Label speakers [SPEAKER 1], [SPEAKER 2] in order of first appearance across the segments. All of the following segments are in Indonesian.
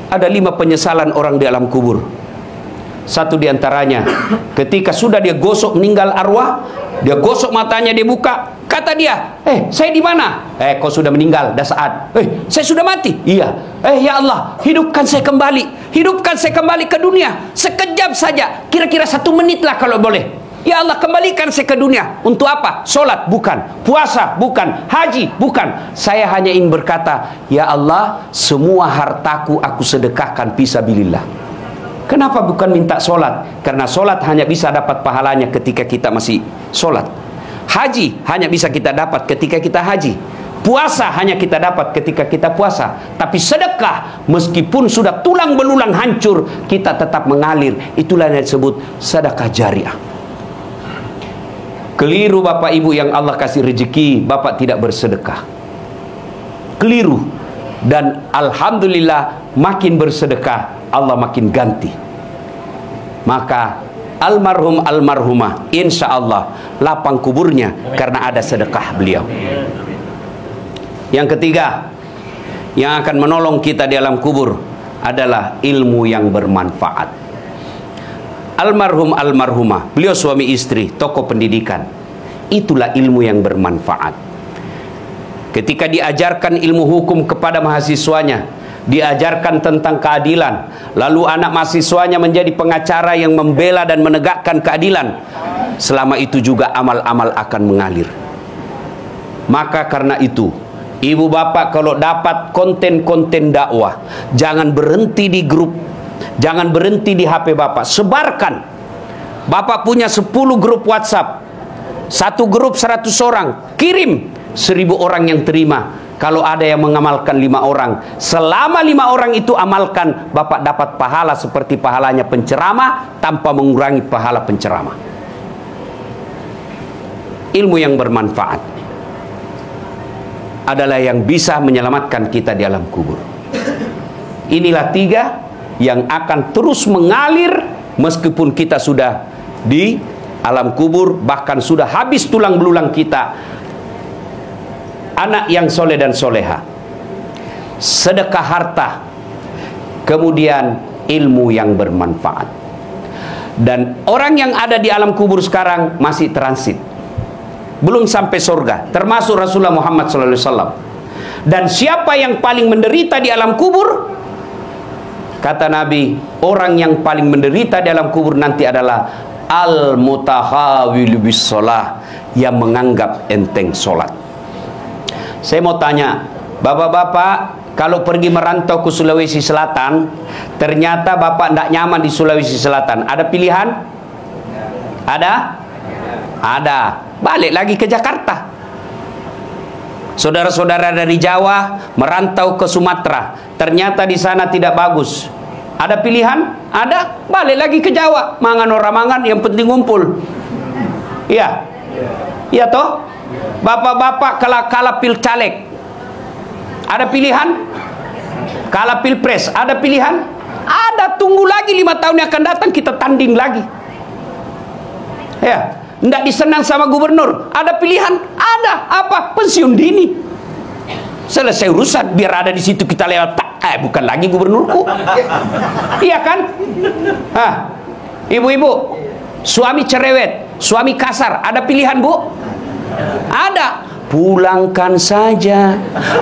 [SPEAKER 1] Ada 5 penyesalan orang di alam kubur. Satu diantaranya, ketika sudah dia gosok meninggal arwah, dia gosok matanya, dia buka, kata dia, saya di mana? Kau sudah meninggal, dah saat. Saya sudah mati. Iya. Ya Allah, hidupkan saya kembali, hidupkan saya kembali ke dunia sekejap saja, kira-kira 1 menit lah kalau boleh. Ya Allah, kembalikan saya ke dunia. Untuk apa? Solat? Bukan. Puasa? Bukan. Haji? Bukan. Saya hanya ingin berkata, ya Allah, semua hartaku aku sedekahkan fisabilillah. Kenapa bukan minta solat? Karena solat hanya bisa dapat pahalanya ketika kita masih solat. Haji hanya bisa kita dapat ketika kita haji. Puasa hanya kita dapat ketika kita puasa. Tapi sedekah, meskipun sudah tulang belulang hancur, kita tetap mengalir. Itulah yang disebut sedekah jariah. Keliru Bapak Ibu yang Allah kasih rezeki, Bapak tidak bersedekah. Keliru. Dan alhamdulillah, makin bersedekah, Allah makin ganti. Maka almarhum almarhumah, insya Allah lapang kuburnya karena ada sedekah beliau. Yang ketiga, yang akan menolong kita di alam kubur adalah ilmu yang bermanfaat. Almarhum almarhumah, beliau suami istri, tokoh pendidikan. Itulah ilmu yang bermanfaat. Ketika diajarkan ilmu hukum kepada mahasiswanya, diajarkan tentang keadilan, lalu anak mahasiswanya menjadi pengacara yang membela dan menegakkan keadilan, selama itu juga amal-amal akan mengalir. Maka karena itu, ibu bapak kalau dapat konten-konten dakwah, jangan berhenti di grup, jangan berhenti di HP bapak, sebarkan. Bapak punya 10 grup WhatsApp, satu grup 100 orang, kirim, 1000 orang yang terima. Kalau ada yang mengamalkan 5 orang, selama 5 orang itu amalkan, bapak dapat pahala seperti pahalanya penceramah tanpa mengurangi pahala penceramah. Ilmu yang bermanfaat adalah yang bisa menyelamatkan kita di alam kubur. Inilah 3 yang akan terus mengalir meskipun kita sudah di alam kubur, bahkan sudah habis tulang belulang kita. Anak yang soleh dan soleha, sedekah harta, kemudian ilmu yang bermanfaat. Dan orang yang ada di alam kubur sekarang masih transit, belum sampai surga, termasuk Rasulullah Muhammad SAW. Dan siapa yang paling menderita di alam kubur? Kata Nabi, orang yang paling menderita di alam kubur nanti adalah al-mutahawil bis sholah, yang menganggap enteng sholat. Saya mau tanya, bapak-bapak, kalau pergi merantau ke Sulawesi Selatan, ternyata bapak tidak nyaman di Sulawesi Selatan, ada pilihan? Ada? Ada. Balik lagi ke Jakarta. Saudara-saudara dari Jawa merantau ke Sumatera, ternyata di sana tidak bagus. Ada pilihan? Ada. Balik lagi ke Jawa. Mangan orang mangan, yang penting ngumpul. Iya. Iya toh? Bapak-bapak kalah pil caleg, ada pilihan? Kalah pilpres, ada pilihan? Ada. Tunggu lagi 5 tahun yang akan datang, kita tanding lagi. Ya, tidak disenang sama gubernur, ada pilihan? Ada. Apa? Pensiun dini. Selesai urusan, biar ada di situ kita lewat. Bukan lagi gubernurku. Iya kan? Ibu-ibu, suami cerewet, suami kasar, ada pilihan bu? Ada. Pulangkan saja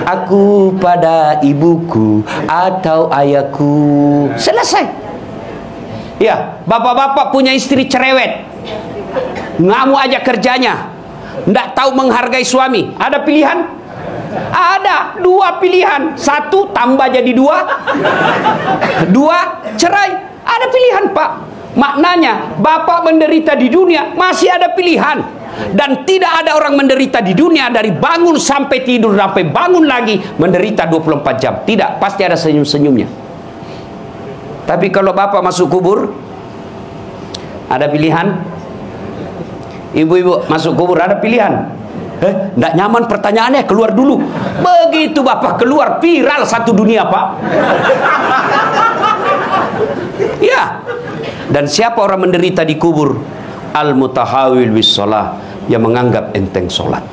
[SPEAKER 1] aku pada ibuku atau ayahku. Selesai. Ya, bapak-bapak punya istri cerewet, ngamuk aja kerjanya, nggak tahu menghargai suami. Ada pilihan? Ada. 2 pilihan. 1 tambah jadi 2, 2 cerai. Ada pilihan pak. Maknanya bapak menderita di dunia masih ada pilihan. Dan tidak ada orang menderita di dunia dari bangun sampai tidur sampai bangun lagi menderita 24 jam. Tidak, pasti ada senyum-senyumnya. Tapi kalau bapak masuk kubur, ada pilihan? Ibu-ibu masuk kubur, ada pilihan? Nggak nyaman pertanyaannya, keluar dulu. Begitu bapak keluar, viral satu dunia pak. Ya. Dan siapa orang menderita di kubur? Al-mutahawil bis sholah, yang menganggap enteng sholat.